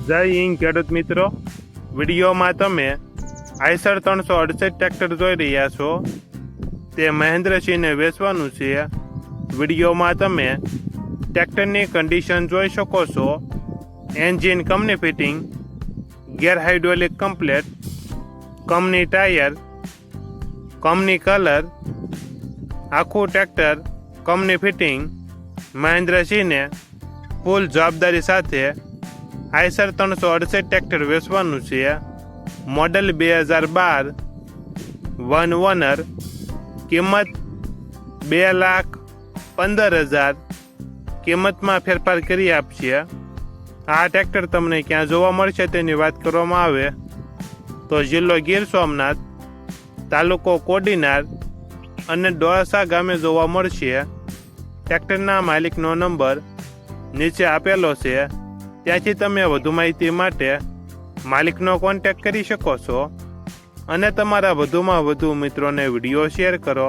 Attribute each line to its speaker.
Speaker 1: જય હિન્દ ખેડૂત મિત્રો, વિડીયોમાં તમે આઈસર 368 ટ્રેક્ટર જોઈ રહ્યા છો. તે મહેન્દ્રસિંહને વેચવાનું છે. વિડીયોમાં તમે ટ્રેક્ટરની કન્ડિશન જોઈ શકો છો. Engine company fitting, gear hydraulic complete, company tyre, company colour, આખું ટ્રેક્ટર કંપની ફિટિંગ. મહેન્દ્રસિંહને ફૂલ જવાબદારી સાથે આઈસર 368 ટ્રેક્ટર વેચવાનું છે. મોડલ 2012, વન ઓનર, કિંમત 2,15,000. કિંમતમાં ફેરફાર કરી આપશે. આ ટ્રેક્ટર તમને ક્યાં જોવા મળશે તેની વાત કરવામાં આવે તો જિલ્લો ગીર સોમનાથ, તાલુકો કોડીનાર અને ડોળસા ગામે જોવા મળશે. ટ્રેક્ટરના માલિકનો નંબર નીચે આપેલો છે, ત્યાંથી તમે વધુ માહિતી માટે માલિકનો કોન્ટેક્ટ કરી શકો છો અને તમારા વધુમાં વધુ મિત્રોને વિડીયો શેર કરો.